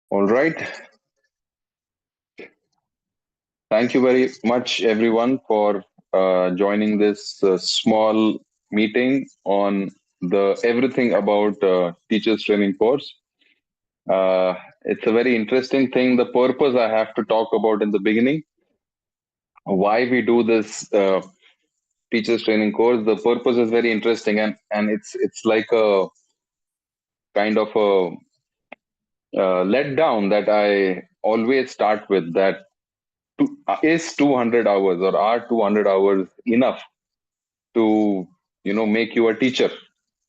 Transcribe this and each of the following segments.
All right. Thank you very much, everyone, for joining this small meeting on the everything about teachers training course. Uh, it's a very interesting thing. The purpose I have to talk about in the beginning, why we do this teachers training course. The purpose is very interesting, and it's like a kind of a letdown that I always start with. That is 200 hours or are 200 hours enough to make you a teacher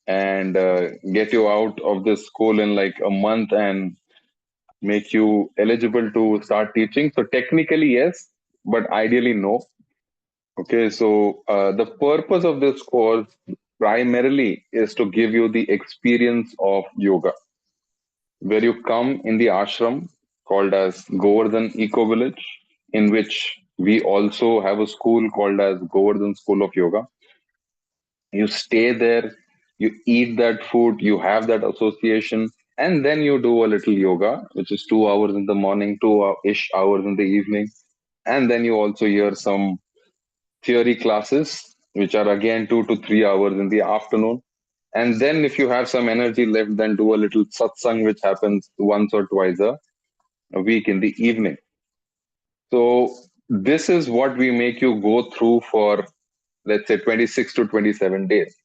and get you out of this school in like a month and make you eligible to start teaching? So technically yes, but ideally no. Okay, so the purpose of this course primarily is to give you the experience of yoga, where you come in the ashram called as Govardhan Eco Village, in which we also have a school called as Govardhan School of Yoga. You stay there, you eat that food, you have that association, and then you do a little yoga, which is 2 hours in the morning, two-ish hours in the evening. And then you also hear some theory classes, which are again 2 to 3 hours in the afternoon. And then, if you have some energy left, then do a little satsang, which happens once or twice a week in the evening. So, this is what we make you go through for, let's say, 26 to 27 days.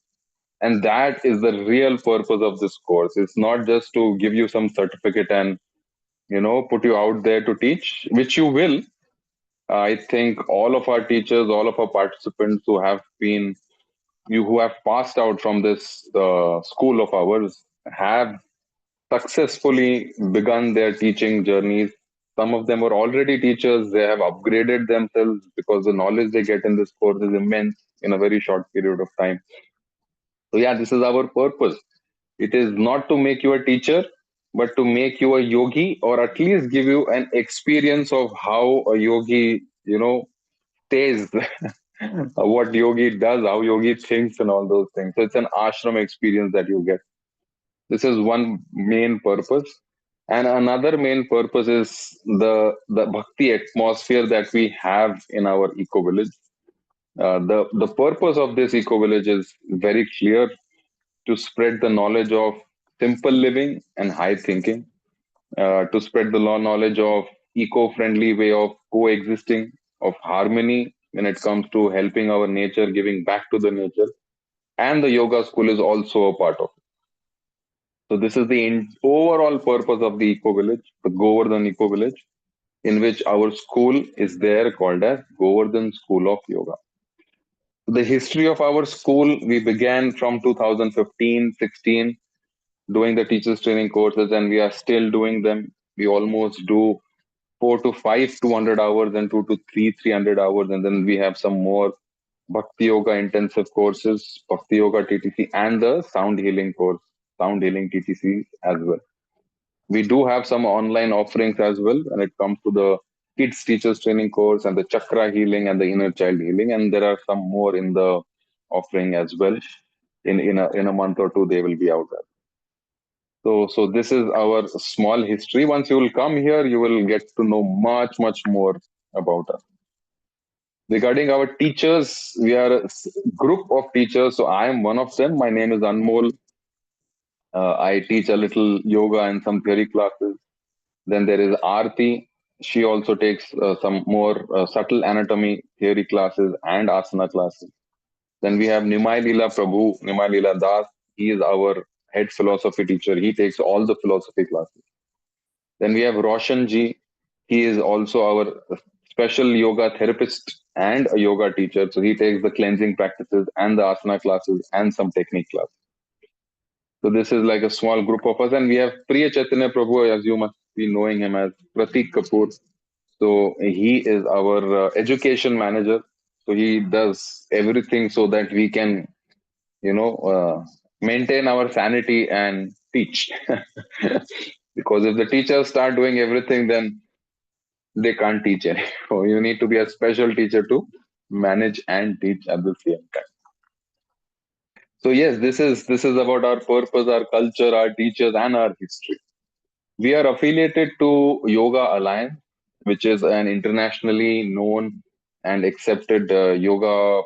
And that is the real purpose of this course. It's not just to give you some certificate and put you out there to teach, which you will. I think all of our teachers, all of our participants who have passed out from this school of ours have successfully begun their teaching journeys. Some of them are already teachers. They have upgraded themselves because the knowledge they get in this course is immense in a very short period of time. So yeah, this is our purpose. It is not to make you a teacher, but to make you a yogi, or at least give you an experience of how a yogi, stays, what yogi does, how yogi thinks, and all those things. So it's an ashram experience that you get. This is one main purpose. And another main purpose is the bhakti atmosphere that we have in our eco village. The purpose of this eco village is very clear: to spread the knowledge of simple living and high thinking, to spread the knowledge of eco-friendly way of coexisting, of harmony when it comes to helping our nature, giving back to the nature. And the yoga school is also a part of it. So this is the overall purpose of the eco village, the Govardhan Eco Village, in which our school is there called as Govardhan School of Yoga. The history of our school, we began from 2015-16 doing the teachers training courses, and we are still doing them. We almost do 4 to 5 200 hours and 2 to 3 300 hours, and then we have some more bhakti yoga intensive courses, bhakti yoga TTC, and the sound healing course, sound healing TTC as well. We do have some online offerings as well when it comes to the kids teachers training course and the chakra healing and the inner child healing, and there are some more in the offering as well. In a month or two they will be out there. So this is our small history. Once you will come here, you will get to know much more about us. Regarding our teachers, we are a group of teachers. So I am one of them. My name is Anmol. I teach a little yoga and some theory classes. Then there is Aarti. She also takes some more subtle anatomy theory classes and asana classes. Then we have Nimai Leela Prabhu, Nimai Leela Das. He is our head philosophy teacher. He takes all the philosophy classes. Then we have Roshan ji. He is also our special yoga therapist and a yoga teacher. So he takes the cleansing practices and the asana classes and some technique classes. So this is like a small group of us. And we have Priya Chaitanya Prabhu, as you must be knowing him as Pratik Kapoor. So he is our education manager. So he does everything so that we can, maintain our sanity and teach. Because if the teachers start doing everything, then they can't teach anymore. You need to be a special teacher to manage and teach at the same time. So yes, this is about our purpose, our culture, our teachers, and our history. We are affiliated to Yoga Alliance, which is an internationally known and accepted yoga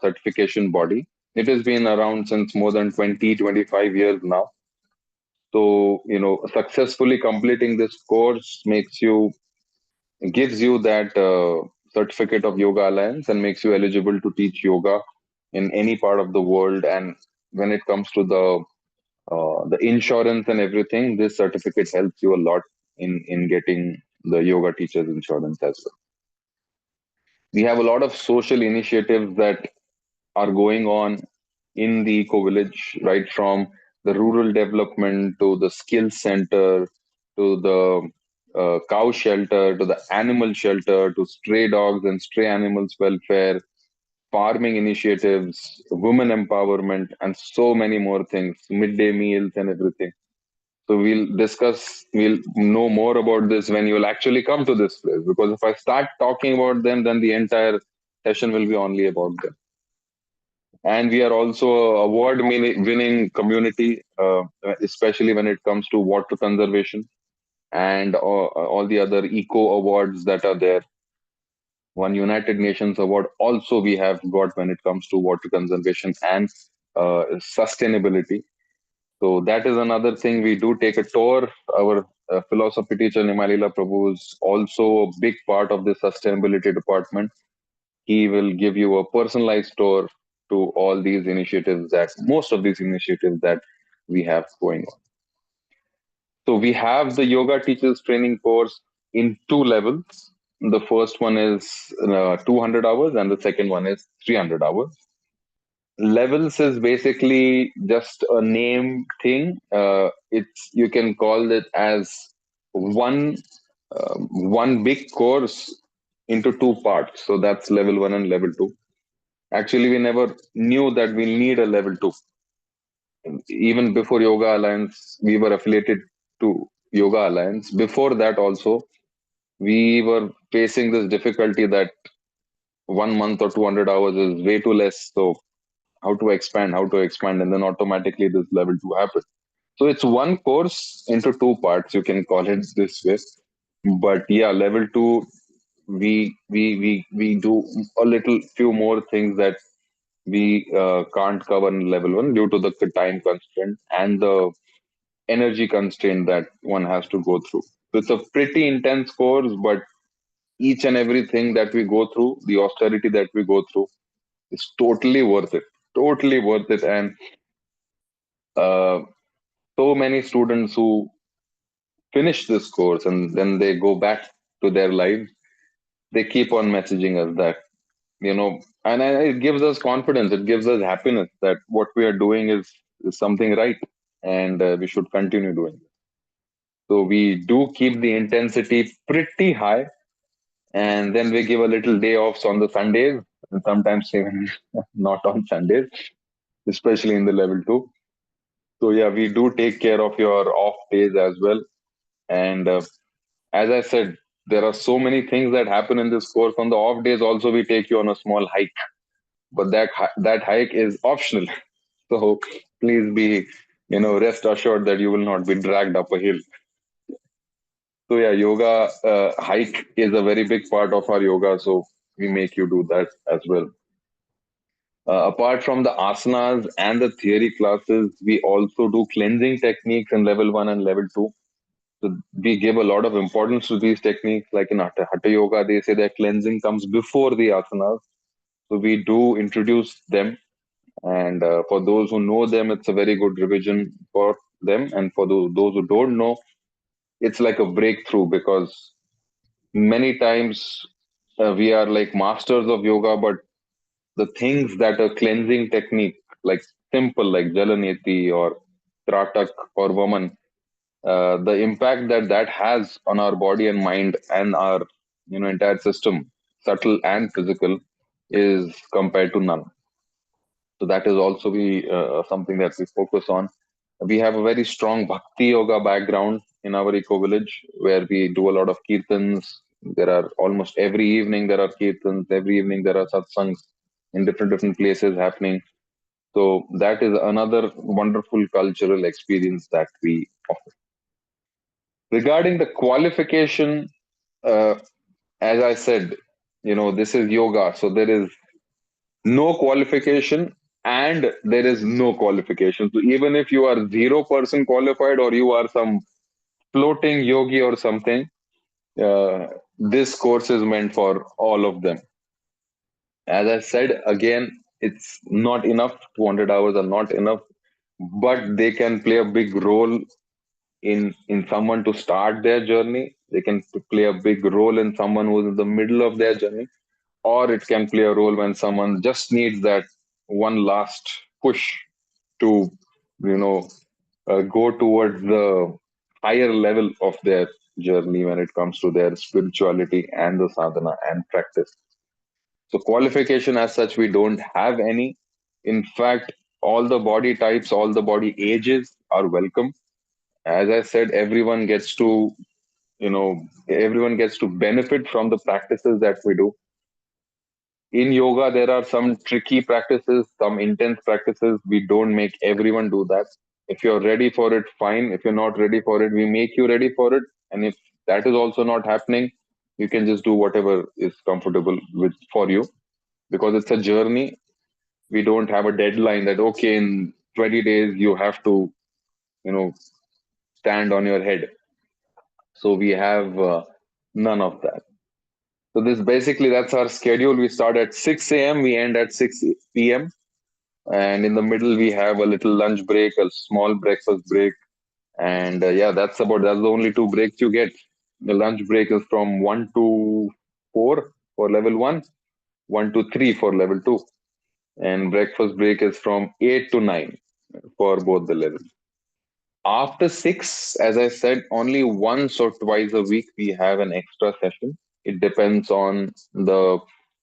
certification body. It has been around since more than 20-25 years now. So, successfully completing this course gives you that certificate of Yoga Alliance and makes you eligible to teach yoga in any part of the world. And when it comes to the insurance and everything, this certificate helps you a lot in getting the yoga teachers insurance as well. We have a lot of social initiatives that are going on in the eco village, right from the rural development to the skills center to the cow shelter to the animal shelter to stray dogs and stray animals welfare, farming initiatives, women empowerment, and so many more things, midday meals and everything. So we'll know more about this when you'll actually come to this place. Because if I start talking about them, then the entire session will be only about them. And we are also a award-winning community, especially when it comes to water conservation and all the other eco awards that are there. One United Nations award also we have got when it comes to water conservation and sustainability. So that is another thing. We do take a tour. Our philosophy teacher Nimalila Prabhu is also a big part of the sustainability department. He will give you a personalized tour to all these initiatives that most of these initiatives that we have going on. So we have the yoga teachers training course in two levels. The first one is 200 hours and the second one is 300 hours. Levels is basically just a name thing. It's you can call it as one one big course into two parts. So that's level one and level two. Actually, we never knew that we need a level two. Even before Yoga Alliance, we were affiliated to Yoga Alliance. Before that, also, we were facing this difficulty that 1 month or 200 hours is way too less. So, how to expand, and then automatically this level two happens. So, it's one course into two parts, you can call it this way. But yeah, level two, we do a little few more things that we can't cover in level one due to the time constraint and the energy constraint that one has to go through. So it's a pretty intense course, but each and everything that we go through, the austerity that we go through, is totally worth it. Totally worth it. And uh, so many students who finish this course and then they go back to their lives, they keep on messaging us that, and it gives us confidence, it gives us happiness that what we are doing is something right, and we should continue doing it. So we do keep the intensity pretty high, and then we give a little day offs on the Sundays, and sometimes even not on Sundays, especially in the level two. So yeah, we do take care of your off days as well. And as I said, there are so many things that happen in this course. On the off days, also we take you on a small hike, but that hike is optional. So please be, rest assured that you will not be dragged up a hill. So yeah, yoga hike is a very big part of our yoga. So we make you do that as well. Apart from the asanas and the theory classes, we also do cleansing techniques in level one and level two. So we give a lot of importance to these techniques. Like in Hatha Yoga, they say that cleansing comes before the asanas. So we do introduce them. And for those who know them, it's a very good revision for them. And for those who don't know, it's like a breakthrough because many times we are like masters of yoga, but the things that are cleansing technique, like simple, like Jalaneti or Tratak or Vaman, the impact that has on our body and mind and our entire system, subtle and physical, is compared to none. So that is also something that we focus on. We have a very strong bhakti yoga background in our eco village where we do a lot of kirtans. There are almost every evening there are kirtans, every evening there are satsangs in different places happening. So that is another wonderful cultural experience that we offer. Regarding the qualification, uh, as I said, this is yoga, so there is no qualification and there is no qualification. So even if you are 0% qualified or you are some floating yogi or something, uh, this course is meant for all of them. As I said, again, it's not enough. 200 hours are not enough, but they can play a big role in someone to start their journey. They can play a big role in someone who's in the middle of their journey, or it can play a role when someone just needs that one last push to, you know, go towards the higher level of their journey when it comes to their spirituality and the sadhana and practice. So qualification as such, we don't have any. In fact, all the body types, all the body ages are welcome. As I said, everyone gets to benefit from the practices that we do. In yoga, there are some tricky practices, some intense practices. We don't make everyone do that. If you're ready for it, fine. If you're not ready for it, we make you ready for it. And if that is also not happening, you can just do whatever is comfortable with for you, because it's a journey. We don't have a deadline that okay, in 20 days you have to, you know, stand on your head. So we have none of that. So this basically that's our schedule. We start at 6 a.m. We end at 6 p.m. And in the middle we have a little lunch break, a small breakfast break, and yeah, that's the only two breaks you get. The lunch break is from 1 to 4 for level one, 1 to 3 for level two, and breakfast break is from 8 to 9 for both the levels. After six, as I said, only once or twice a week we have an extra session. It depends on the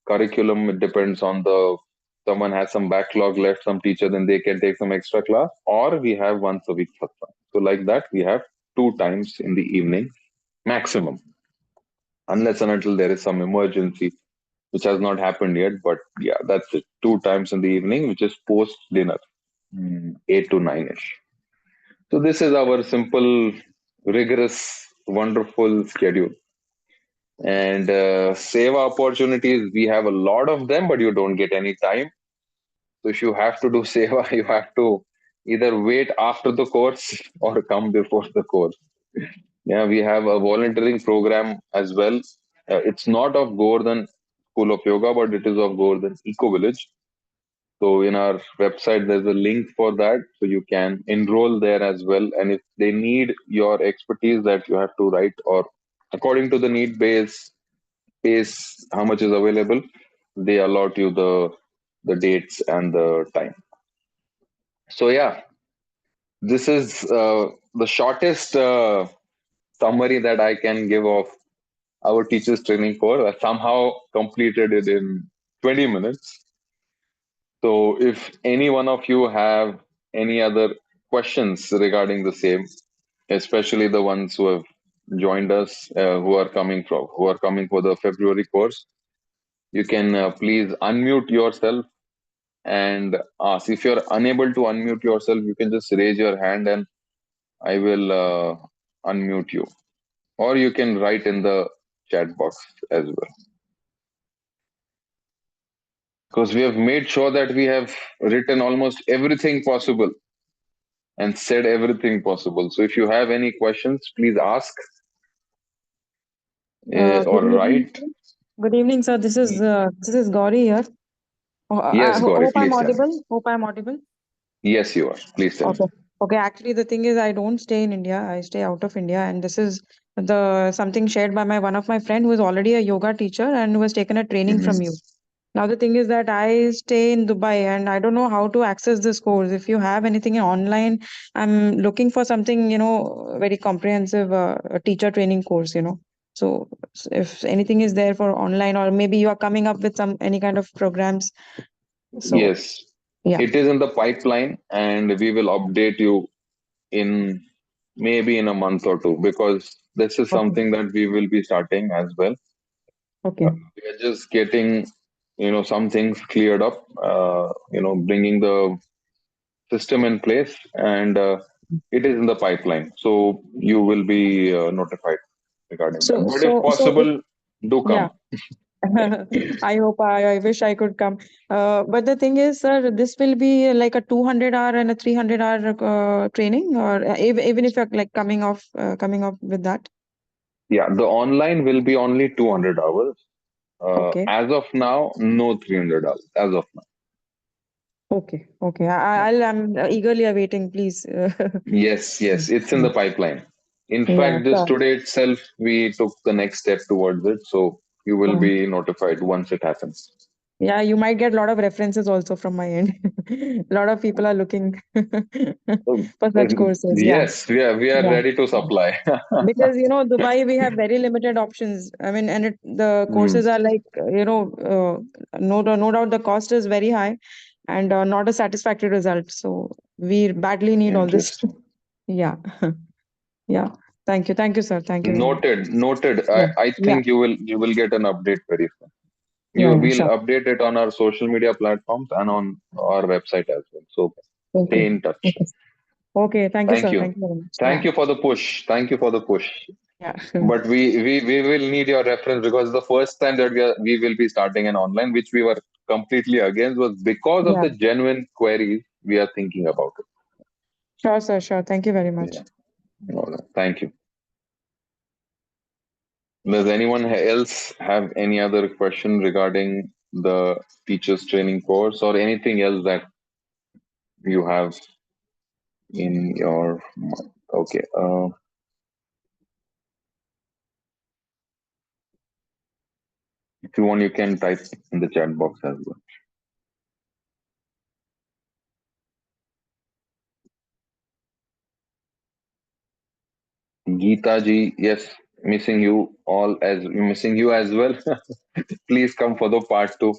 curriculum. It depends on the someone has some backlog left, some teacher, then they can take some extra class, or we have once a week satsang. So like that, we have two times in the evening maximum, unless and until there is some emergency which has not happened yet. But yeah, that's it. Two times in the evening, which is post dinner, 8 to 9 ish. So this is our simple, rigorous, wonderful schedule. And seva opportunities, we have a lot of them, but you don't get any time. So if you have to do seva, you have to either wait after the course or come before the course. Yeah, we have a volunteering program as well. It's not of Govardhan School of Yoga, but it is of Govardhan Eco Village. So in our website, there's a link for that. So you can enroll there as well. And if they need your expertise that you have to write, or according to the need base how much is available, they allot you the dates and the time. So yeah, this is the shortest summary that I can give of our teachers training course. I somehow completed it in 20 minutes. So if any one of you have any other questions regarding the same, especially the ones who have joined us, who are coming for the February course, you can please unmute yourself and ask. If you're unable to unmute yourself, you can just raise your hand and I will unmute you, or you can write in the chat box as well. Because we have made sure that we have written almost everything possible and said everything possible. So if you have any questions, please ask Good or evening, write. sir. Good evening, sir. This is Gauri here. Yes, Gauri, Hope I'm please tell me. audible. Hope I'm audible. Yes, you are. Please tell me. Okay. Okay. Actually, the thing is, I don't stay in India. I stay out of India, and this is the something shared by my one of my friend who is already a yoga teacher and who has taken a training from you. Mhm. Now the thing is that I stay in Dubai and I don't know how to access this course. If you have anything online, I'm looking for something, very comprehensive a teacher training course, So if anything is there for online, or maybe you are coming up with some any kind of programs. So Yes, yeah. it is in the pipeline, and we will update you in maybe in a month or two, because this is Okay. something that we will be starting as well. Okay. We are just getting, some things cleared up, bringing the system in place, and it is in the pipeline. So you will be notified regarding that. So, But if if, possible, do yeah, come. I wish I could come. But the thing is, sir, this will be like a 200 hour and a 300-hour training, or even if you're like coming up with that. Yeah, the online will be only 200 hours. Okay. As of now, no 300 hours. As of now. Okay. Okay. Yeah. I'm eagerly awaiting, please. Yes, yes, it's in the pipeline. In Yeah, fact, just sure. today itself, we took the next step towards it. So you will Yeah. be notified once it happens. Yeah, you might get a lot of references also from my end. A lot of people are looking So, for such courses. Yeah. yes, we are Yeah. ready to supply. Because Dubai, we have very limited options. I mean, and the Hmm, courses are like, no doubt the cost is very high, and not a satisfactory result. So we badly need all this. interesting. Yeah. Yeah. Thank you, sir. Thank you very much. Noted, noted. I, Yeah. I Yeah. think you will get an update very soon. Yeah. You Yeah. will Sure. update it on our social media platforms and on our website as well. So stay Okay. in touch. Okay. Okay. Thank you, Thank sir. you. Thank you very much. Thank Yeah. you for the push. Thank you for the push. Yeah. But we will need your reference because the first time that we will be starting an online, which we were completely against, was because of Yeah. the genuine queries we are thinking about Sure, sir. Sure. Thank you very it. much. Yeah. All right. Thank you. Does anyone else have any other question regarding the teachers training course or anything else that you have in your mind? Okay. If you want, you can type in the chat box as well. Geeta ji, yes, missing you as well. Please come for the part two.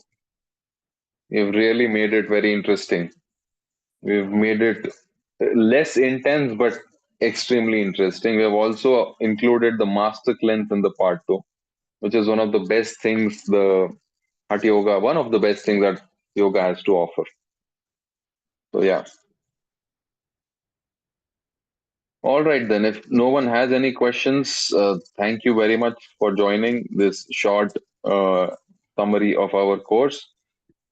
We've really made it very interesting. We've made it less intense but extremely interesting. We have also included the master cleanse in the part two, which is one of the best things one of the best things that yoga has to offer. So yeah. All right then. If no one has any questions, thank you very much for joining this short summary of our course.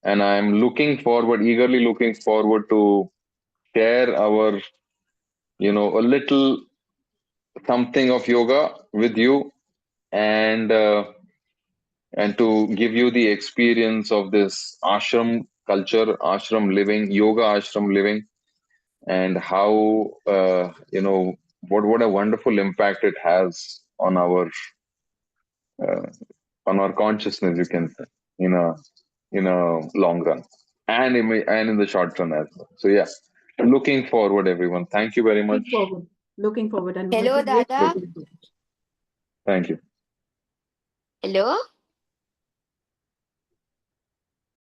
And I'm eagerly looking forward to share a little something of yoga with you, and to give you the experience of this ashram culture, ashram living, yoga ashram living, and how what a wonderful impact it has uh, on our consciousness, you can say, in a long run, and in the short run as well. So yeah, looking forward, everyone. Thank you very much. Looking forward. Looking forward, and it Hello, was great Dada. Look, talking to you. thank you. Hello.